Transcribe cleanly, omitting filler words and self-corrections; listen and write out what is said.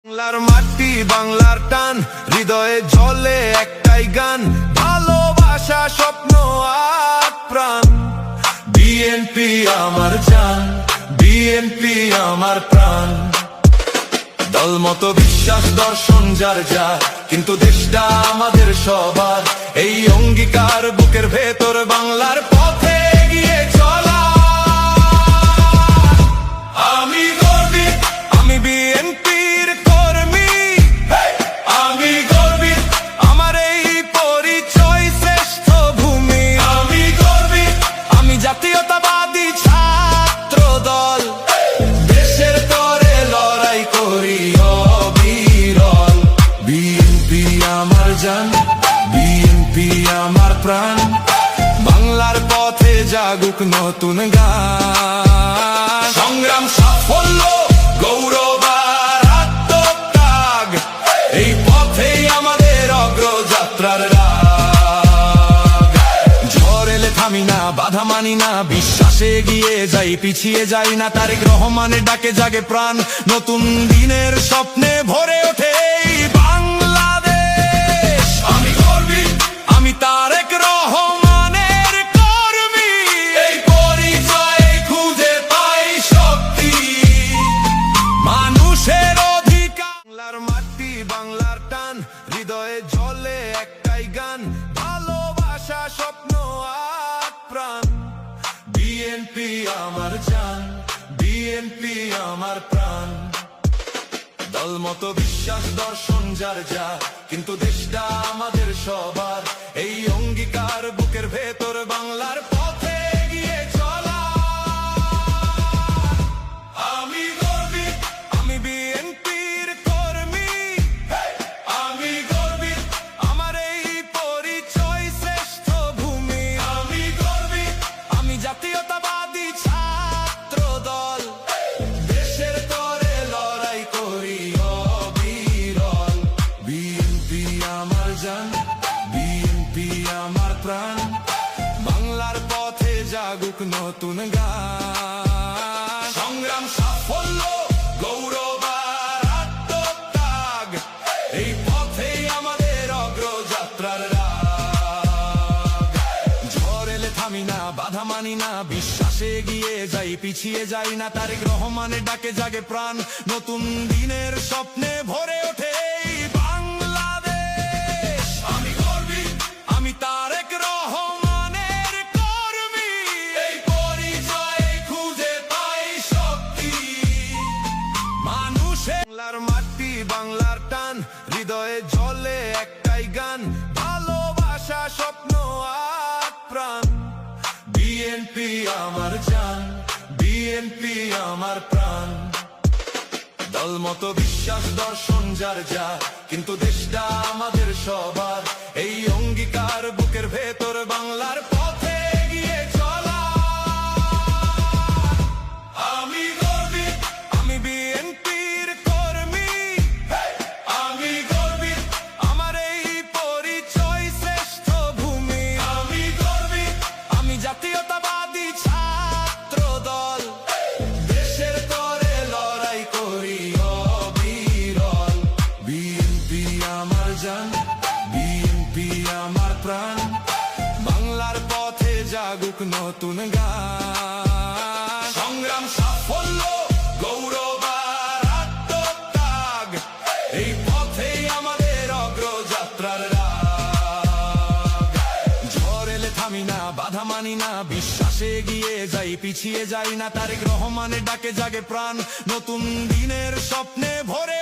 বাংলার মাটি বাংলার টান হৃদয়ে জ্বলে একটাই গান ভালোবাসা স্বপ্ন আর প্রাণ বিএনপি আমার জান বিএনপি আমার প্রাণ দল মতো বিশ্বাস দর্শন যার যার কিন্তু দেশটা আমাদের সবার এই অঙ্গীকার বুকের ভেতর বাংলার পথে এগিয়ে চলা আমি গর্বিত আমি বিএনপির কর্মী আমি গর্বিত আমার এই পরিচয় শ্রেষ্ঠ ভূমি আমি গর্বিত আমি জাতীয়তাবাদী ছাত্র দল দেশের তরে লড়াই করি অবিরল বিএনপি আমার জান বিএনপি আমার প্রাণ বাংলার পথে জাগুক নতুন গান সংগ্রাম সাফল্য গৌরব আর আত্মত্যাগ এই পথেই আমাদের অগ্রযাত্রার রাগ ঝড় এলে থামি না বাধা মানি না বিশ্বাসে এগিয়ে যাই পিছিয়ে যাই না তারেক রহমানের ডাকে জাগে প্রাণ নতুন দিনের স্বপ্নে ভরে ওঠে এই বাংলাদেশ আমি গর্বিত আমি তারেক রহমানের কর্মী এই পরিচয়ে খুঁজে পাই শক্তি মানুষের অধিকার বাংলার মাটি বাংলার টান হৃদয়ে জ্বলে একটাই গান ভালোবাসা স্বপ্ন আর প্রাণ বিএনপি আমার জান বিএনপি আমার প্রাণ দল মতো বিশ্বাস দর্শন যার যার কিন্তু দেশটা আমাদের সবার এই অঙ্গীকার বুকের ভেতর বাংলার পথে এগিয়ে চলা আমি গর্বিত আমি বিএনপির কর্মী আমি গর্বিত আমার এই পরিচয় শ্রেষ্ঠ ভূমি আমি গর্বিত আমি জাতীয়তাবাদী ছাত্র দল দেশের তরে লড়াই করি অবিরল বিএনপি আমার জান বিএনপি আমার প্রাণ বাংলার পথে জাগুক নতুন গান সংগ্রাম সাফল্য গৌরব আর আত্মত্যাগ এই পথেই আমাদের অগ্রযাত্রার রাগ ঝড় এলে থামি না বাধা মানি না বিশ্বাসে এগিয়ে যাই পিছিয়ে যাই না তারেক রহমানের ডাকে জাগে প্রাণ নতুন দিনের স্বপ্নে ভরে ওঠে এই বাংলাদেশ আমি গর্বিত আমি তারেক রহমানের কর্মী এই পরিচয়ে খুঁজে পাই শক্তি মানুষের বাংলার মাটি বাংলার টান হৃদয়ে জ্বলে একটাই গান ভালোবাসা স্বপ্ন আর প্রাণ বিএনপি আমার জান বিএনপি আমার প্রাণ দল মতো বিশ্বাস দর্শন যার যার কিন্তু দেশটা আমাদের সবার এই অঙ্গীকার বুকের ভেতর বাংলার পথে এগিয়ে চলা আমি গর্বিত আমি বিএনপির কর্মী আমি গর্বিত আমার এই পরিচয় শ্রেষ্ঠ ভূমি আমি গর্বিত আমি জাতীয়তাবাদী ছাত্র দল দেশের তরে লড়াই করি অবিরল বিএনপি আমার জান বিএনপি আমার প্রাণ বাংলার পথে জাগুক নতুন গান সংগ্রাম সাফল্য গৌরব আর আত্মত্যাগ এই পথেই আমাদের অগ্রযাত্রার রাগ ঝড় এলে থামি না বাধা মানি না বিশ্বাসে এগিয়ে যাই পিছিয়ে যাই না তারেক রহমানের ডাকে জাগে প্রাণ নতুন দিনের স্বপ্নে ভরে